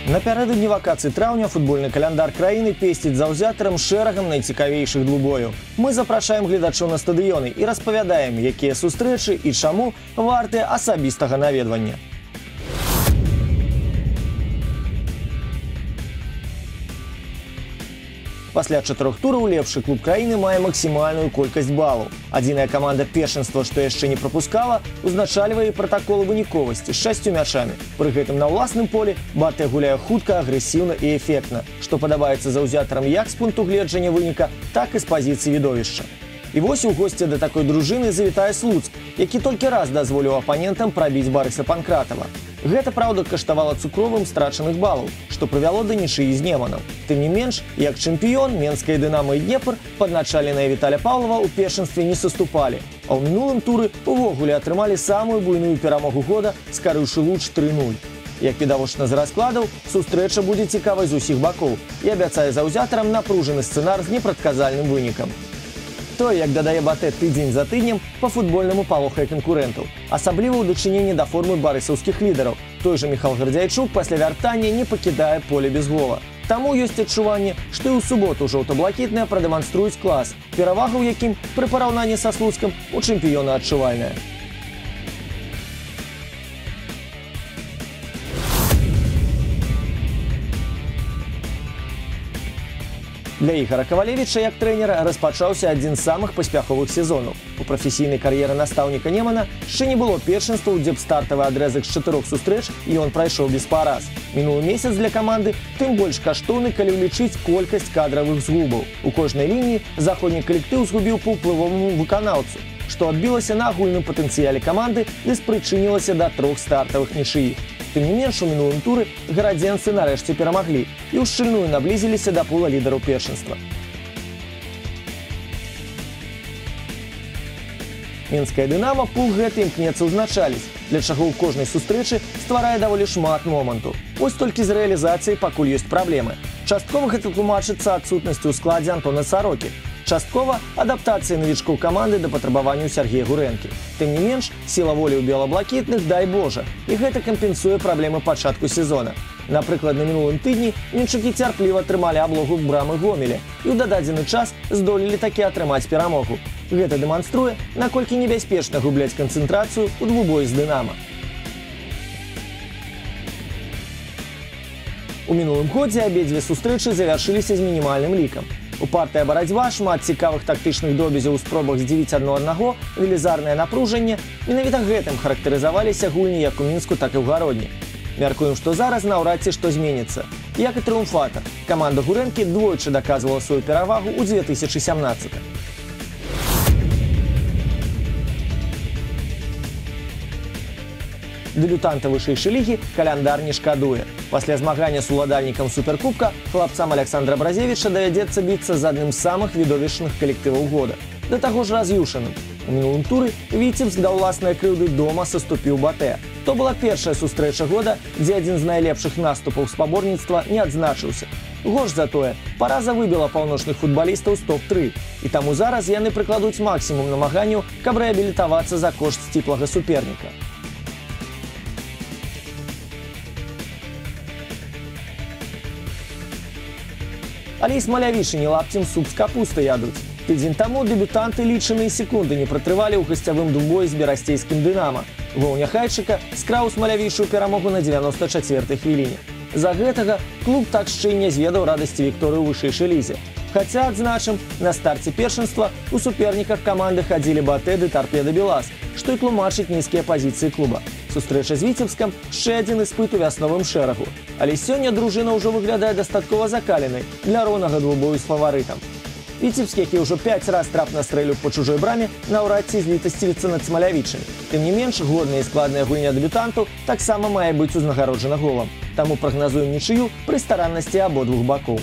Напярэдадні вакацый траўня футбольны каляндар краіны песціць заўзятарам шэрагам найцікавейшых двубояў. Мы запрашаем гледачоў на стадыёны і распавядаем, якія сустрэчы і чаму вартыя асабістага наведвання. Пасля 4 тураў лепшы клуб краіны мае максімальную колькасць балаў. Адзіная каманда першынства, што яшчэ не прапускала, узначальвае пратакол выніковасці з 6 мячамі. Пры гэтым на ўласным полі БАТЭ гуляе хутка, агрэсіўна і эфектна, што падабаецца заўзятарам як з пункту гледжання выніка, так і з пазіцыі відовішча. І вось у госці да такой дружыны завітае Слуцк, які толькі раз дазволіў апанентам прабіць Барыса Панкратава. Гэта, праўда, каштавала цукровым страчаных балаў, што прывяло да нічыі з Неманам. Тым не менш, як чэмпіён, Менская Дынамо і Днепр, падначаленыя Віталя Паўлава, у першынстве не саступалі, а ў мінулым туры увогуле атрымалі самую буйную перамогу года, скарыўшы Луч 3-0. Як відавочна з раскладаў, сустрэча будзе цікавай з усіх бакоў і абяцае заўзятарам напружаны сцэнар з непрадказальным вынікам. Тое, як дадае БАТЭ тыдзень за тыднем, па-футбольнаму палохае канкурэнтаў. Асабліва ў дачыненні да формы барысаўскіх лідараў. Той жа Міхал Гардзяйчук пасля вяртання не пакідае поле без гола. Таму ёсць адчуванне, што і ў суботу жоўта-блакітныя прадэманструюць клас, перавага ў якім пры параўнанні са Слуцкам у чэмпіёна адчувальная. Для Ігора Кавалевіча, як трэнера, распачаўся адзін з самых паспяховых сезонаў. У прафесійнай кар'еры настаўніка Немана яшчэ не было першынства, дзе б стартавы адрезак з 4 сустрэч і ён прайшоў без параз. Мінулы месяц для каманды тым больш каштоўны, калі ўлічыць колькасць кадравых згубаў. У кожнай лініі заходні калектыў згубіў па ўплывоваму выканаўцу, што адбілася на агульным патэнцыяле каманды і спрычынілася да 3 стартавых нічыі. Тым не менш, у мінулым туры гарадзенцы нарэшце перамаглі і ўшчыльную наблізіліся да пула лідараў першынства. Менская Дынамо пул гэты імкнецца ўзначаліць, для чаго ў кожнай сустрэчы стварае даволі шмат момантаў. Вось толькі з рэалізацыяй пакуль ёсць праблемы. Часткова гэта тлумачыцца адсутнасцю ў складзе Антона Сарокі. Часткова адаптацыя навічкоў каманды да патрабаванняў Сергея Гурэнкі. Тым не менш, сіла волі ў белаблакітных, дай Божа, і гэта кампенсуе праблемы пачатку сезона. Напрыклад, на мінулым тыдні мінчукі цярпліва атрымалі аблогу брамы Гомеля і ў дададзены час здолелі такі атрымаць перамогу. Гэта дэманструе, наколькі небяспечна губляць канцэнтрацыю ў двубоі з Дынама. У мінулым годзе абедзве сустрэчы завяршыліся з мінімальным лікам. Упартая барацьба, шмат цікавых тактычных дробязяў у спробах здзівіць адно-аднаго, велізарнае напружанне, менавіта гэтым характарызаваліся гульні як у Мінску, так і ў Гародні. Мяркуем, што зараз наўрад ці што зменіцца. Як і трыумфатар, каманда Гурэнкі двойчы даказвала сваю перавагу ў 2017. Дэбютанта вышэйшай лігі каляндар не шкадуе. Пасля змагання з уладальнікам суперкубка хлапцам Александра Бразевіча давядзецца біцца з адным з самых відовішчных калектываў года. Да таго ж раз'юшаным. У мінулым туры Віцебск да ўласнай крыўды дома саступіў БАТЭ. То была першая сустрэча года, дзе адзін з найлепшых наступаў спаборніцтва не адзначыўся. Горш за тое, параза выбіла паўночных футбалістаў з топ-3, і таму зараз яны прыкладуць максімум намаганняў, каб рэабілітавацца за кошт сціплага суперніка. Але і смалявішы не лапцем суп з капустай ядуць. Тыдзень таму дэбютанты лічаныя секунды не пратрывалі ў гасцявым двубоі з берасцейскім Дынамо. Гол Няхайчыка скраў смалявішую перамогу на 94-й хвіліне. За гэтага клуб так яшчэ і не зведаў радасці вікторыі ў вышэйшай лізе. Хаця, адзначым, на старце першынства у суперніках каманды хадзілі БАТЭ ды Тарпеда Белас, што і тлумачыць нізкія пазіцыі клуба. Сустрэча з Віцебскам яшчэ адзін іспыт у вясновым шэрагу. Але сёння дружына ўжо выглядае дастаткова закаленай для роўнага двубою з фаварытам. Віцебск, які ўжо 5 раз трапна стрэліў па чужой браме, наўрад ці злітасцівіцца над смалявічамі. Тым не менш, годная і складная гульня дэбютантаў таксама мае быць узнагароджана голам. Таму прагназуем нічыю пры стараннасці абодвух бакоў.